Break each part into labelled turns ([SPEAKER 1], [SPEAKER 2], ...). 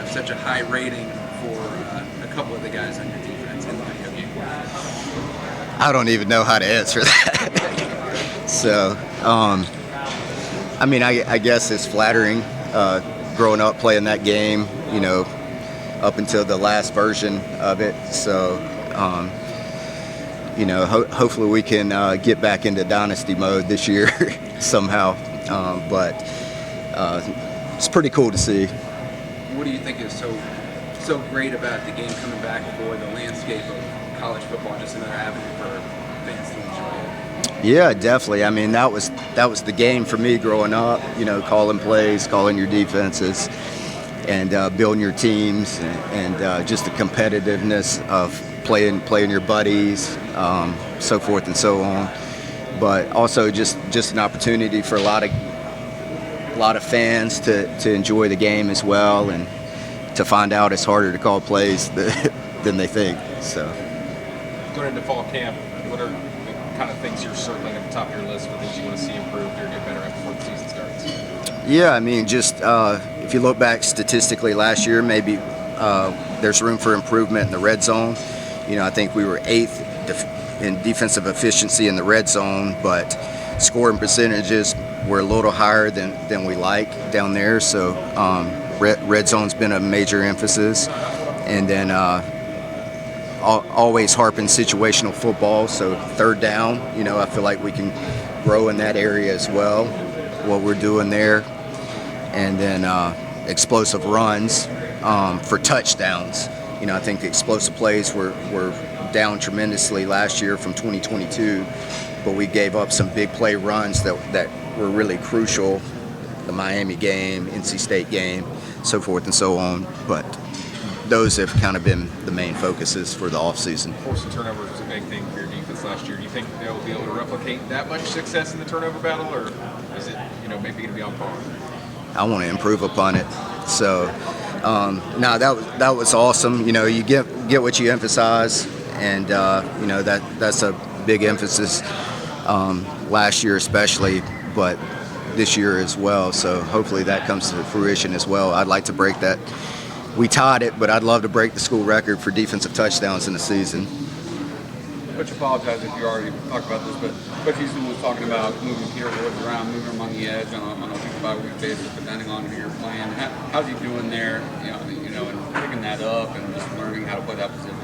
[SPEAKER 1] such a high rating for a couple of the guys on your defense in the video game?
[SPEAKER 2] I don't even know how to answer that. So, I mean, I guess it's flattering growing up playing that game, you know, up until the last version of it. So, you know, hopefully we can get back into dynasty mode this year somehow. But it's pretty cool to see.
[SPEAKER 1] What do you think is so great about the game coming back for the landscape of college football, just another avenue for fans to enjoy it?
[SPEAKER 2] Yeah, definitely. I mean, that was the game for me growing up. You know, calling plays, calling your defenses, and building your teams, and just the competitiveness of playing your buddies, so forth and so on. But also just an opportunity for a lot of fans to enjoy the game as well, and to find out it's harder to call plays than they think. So,
[SPEAKER 3] going into fall camp, what are the kind of things you're circling at the top of your list for things you want to see improved or get better at before the season starts?
[SPEAKER 2] Yeah, I mean, just if you look back statistically last year, maybe there's room for improvement in the red zone. You know, I think we were 8th in defensive efficiency in the red zone, but scoring percentages were a little higher than we like down there. So red zone's been a major emphasis. And then always harping situational football. So third down, you know, I feel like we can grow in that area as well, what we're doing there. And then explosive runs for touchdowns. You know, I think the explosive plays were down tremendously last year from 2022, but we gave up some big play runs that were really crucial. The Miami game, NC State game, so forth and so on. But those have kind of been the main focuses for the offseason.
[SPEAKER 3] Forcing turnovers was a big thing for your defense last year. Do you think they'll be able to replicate that much success in the turnover battle, or is it, you know, maybe going to be on par?
[SPEAKER 2] I want to improve upon it. So, no, that was awesome. You know, you get what you emphasize, and you know that's a big emphasis last year especially, but this year as well. So hopefully that comes to fruition as well. I'd like to break that. We tied it, but I'd love to break the school record for defensive touchdowns in the season.
[SPEAKER 4] Coach, apologize if you already talked about this, but Coach Houston was talking about moving Peter Woods around, moving him on the edge on a week-by-week basis, depending on who you're playing. How's he doing there? You know, and picking that up and just learning how to play that position.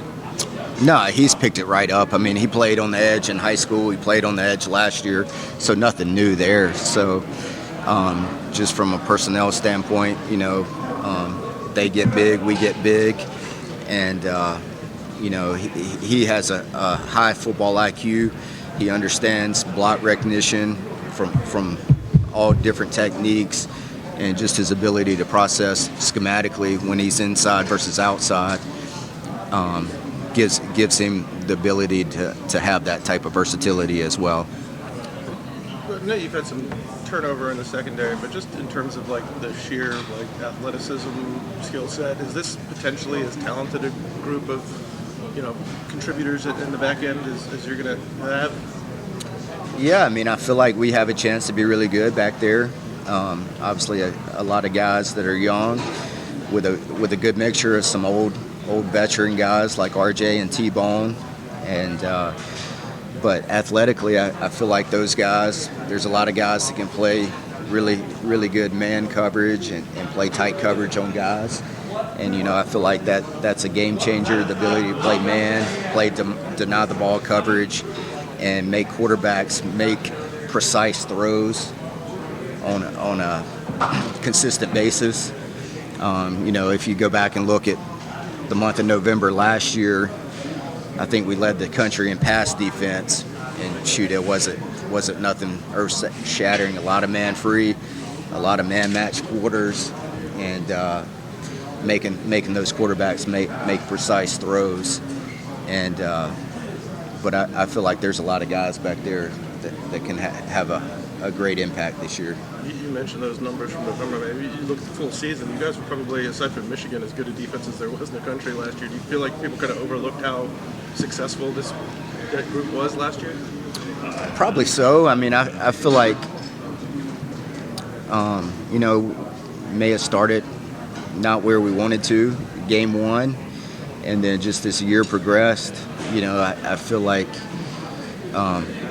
[SPEAKER 2] No, he's picked it right up. I mean, he played on the edge in high school. He played on the edge last year, so nothing new there. So, just from a personnel standpoint, you know, they get big, we get big, and you know, he has a high football IQ. He understands block recognition from all different techniques, and just his ability to process schematically when he's inside versus outside gives him the ability to have that type of versatility as well.
[SPEAKER 5] I know you've had some turnover in the secondary, but just in terms of like the sheer like athleticism, skill set, is this potentially as talented a group of, you know, contributors in the back end as you're going to have?
[SPEAKER 2] Yeah, I mean, I feel like we have a chance to be really good back there. Obviously, a lot of guys that are young, with a good mixture of some old veteran guys like RJ and T-Bone, and but athletically, I feel like those guys. There's a lot of guys that can play really good man coverage and play tight coverage on guys. And, you know, I feel like that's a game changer, the ability to play man, deny the ball coverage, and make quarterbacks make precise throws on a consistent basis. You know, if you go back and look at the month of November last year, I think we led the country in pass defense, and shoot, it wasn't nothing earth-shattering. A lot of man-free, a lot of man-match quarters, and making those quarterbacks make precise throws. And but I feel like there's a lot of guys back there that can have a great impact this year.
[SPEAKER 5] You mentioned those numbers from November. Maybe you look at the full season. You guys were probably, aside from Michigan, as good a defense as there was in the country last year. Do you feel like people kind of overlooked how successful that group was last year?
[SPEAKER 2] Probably so. I mean, I feel like, you know, may have started not where we wanted to, game one. And then just as the year progressed, I feel like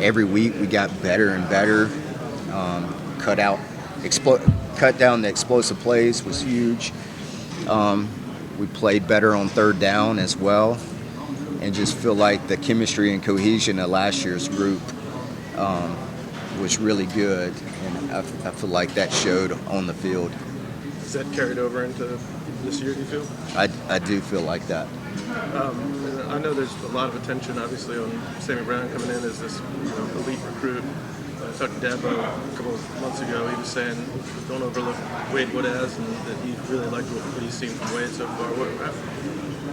[SPEAKER 2] every week we got better and better. Cut down the explosive plays was huge. We played better on third down as well, and just feel like the chemistry and cohesion of last year's group was really good, and I feel like that showed on the field.
[SPEAKER 5] Is that carried over into this year, do you feel?
[SPEAKER 2] I do feel like that.
[SPEAKER 5] I know there's a lot of attention, obviously, on Sammy Brown coming in as this elite recruit. I talked to Dabo a couple of months ago. He was saying, don't overlook Wade Woodaz, and that he really liked what he's seen from Wade so far.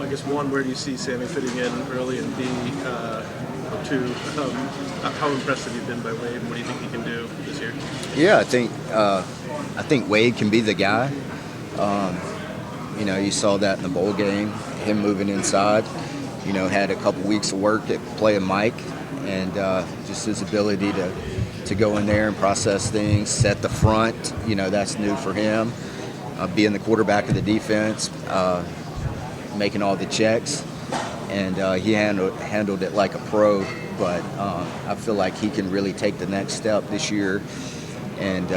[SPEAKER 5] I guess, one, where do you see Sammy fitting in early, and B, two, how impressed have you been by Wade, and what do you think he can do this year?
[SPEAKER 2] Yeah, I think Wade can be the guy. You saw that in the bowl game, him moving inside. Had a couple weeks of work at playing Mike, and just his ability to go in there and process things, set the front. That's new for him. Being the quarterback of the defense, making all the checks, and he handled it like a pro. But I feel like he can really take the next step this year and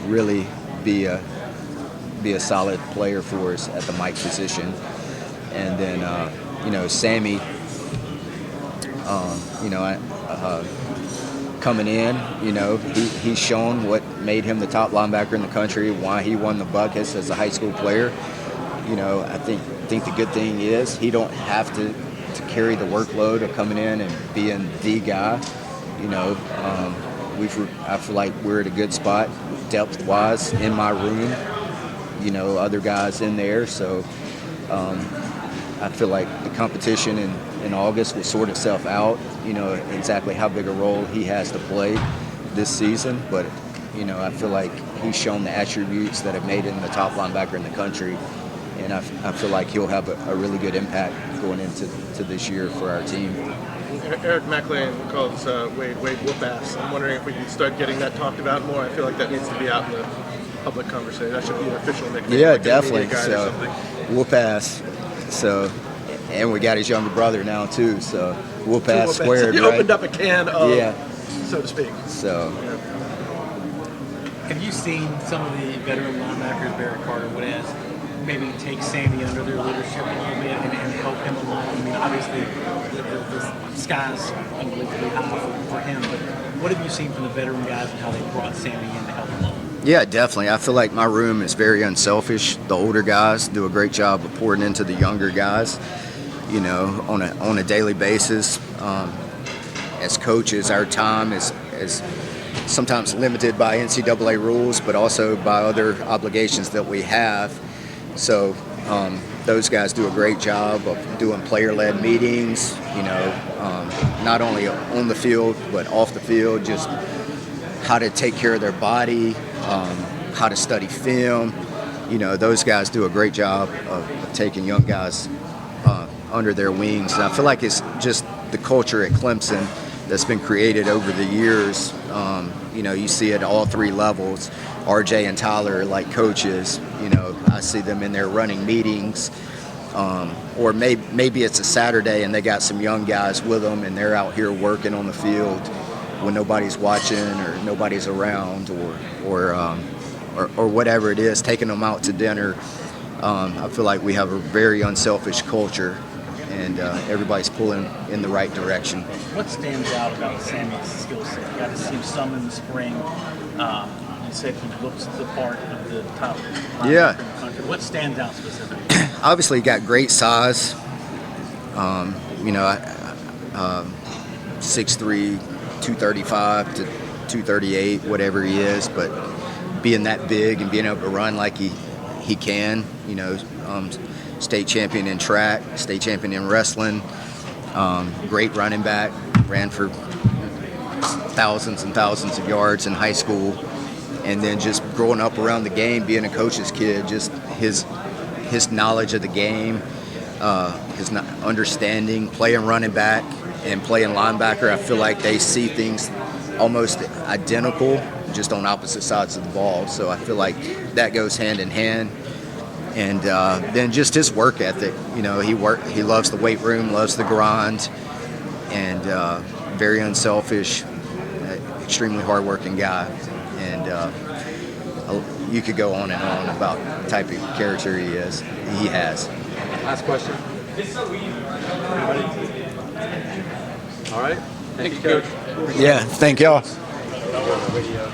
[SPEAKER 2] really be a solid player for us at the Mike position. And then Sammy, coming in, he's shown what made him the top linebacker in the country, why he won the Buckets as a high school player. I think the good thing is he don't have to carry the workload of coming in and being the guy. I feel like we're at a good spot depth-wise in my room. Other guys in there, so I feel like the competition in August will sort itself out, exactly how big a role he has to play this season. But, I feel like he's shown the attributes that have made him the top linebacker in the country. And I feel like he'll have a really good impact going into this year for our team.
[SPEAKER 5] Eric McLean calls Wade whoop-ass. I'm wondering if we can start getting that talked about more. I feel like that needs to be out in the public conversation. That should be an official nickname.
[SPEAKER 2] Yeah,
[SPEAKER 5] like
[SPEAKER 2] definitely.
[SPEAKER 5] So,
[SPEAKER 2] whoop-ass. So, and we got his younger brother now too. So whoop-ass squared,
[SPEAKER 5] you
[SPEAKER 2] right?
[SPEAKER 5] opened up a can of, so to speak.
[SPEAKER 2] So.
[SPEAKER 6] Have you seen some of the veteran linebackers, Barrett Carter, Woodaz, maybe take Sammy under their leadership a little bit and help him along? I mean, obviously, the sky's unbelievably high for him, but what have you seen from the veteran guys and how they brought Sammy in to help along?
[SPEAKER 2] Yeah, definitely. I feel like my room is very unselfish. The older guys do a great job of pouring into the younger guys, on a daily basis. As coaches, our time is sometimes limited by NCAA rules, but also by other obligations that we have. So those guys do a great job of doing player-led meetings, not only on the field, but off the field, just how to take care of their body, how to study film. Those guys do a great job of taking young guys under their wings. And I feel like it's just the culture at Clemson that's been created over the years. You see it at all three levels. RJ and Tyler are like coaches. I see them in there running meetings. Or maybe it's a Saturday and they got some young guys with them and they're out here working on the field when nobody's watching or nobody's around or whatever it is, taking them out to dinner. I feel like we have a very unselfish culture, and everybody's pulling in the right direction.
[SPEAKER 6] What stands out about Sammy's skill set? You got to see him some in the spring. You said he looks the part of the top linebacker in the country. What stands out specifically?
[SPEAKER 2] Obviously, he got great size. 6'3", 235 to 238, whatever he is, but being that big and being able to run like he can, state champion in track, state champion in wrestling, great running back, ran for thousands and thousands of yards in high school, and then just growing up around the game, being a coach's kid, just his knowledge of the game, his understanding, playing running back and playing linebacker. I feel like they see things almost identical, just on opposite sides of the ball. So I feel like that goes hand in hand. And then just his work ethic. You know, he loves the weight room, loves the grind, and very unselfish, extremely hardworking guy. And you could go on and on about the type of character he has.
[SPEAKER 7] Last question. All right. Thank you, Coach.
[SPEAKER 2] Yeah, thank y'all.
[SPEAKER 7] Video.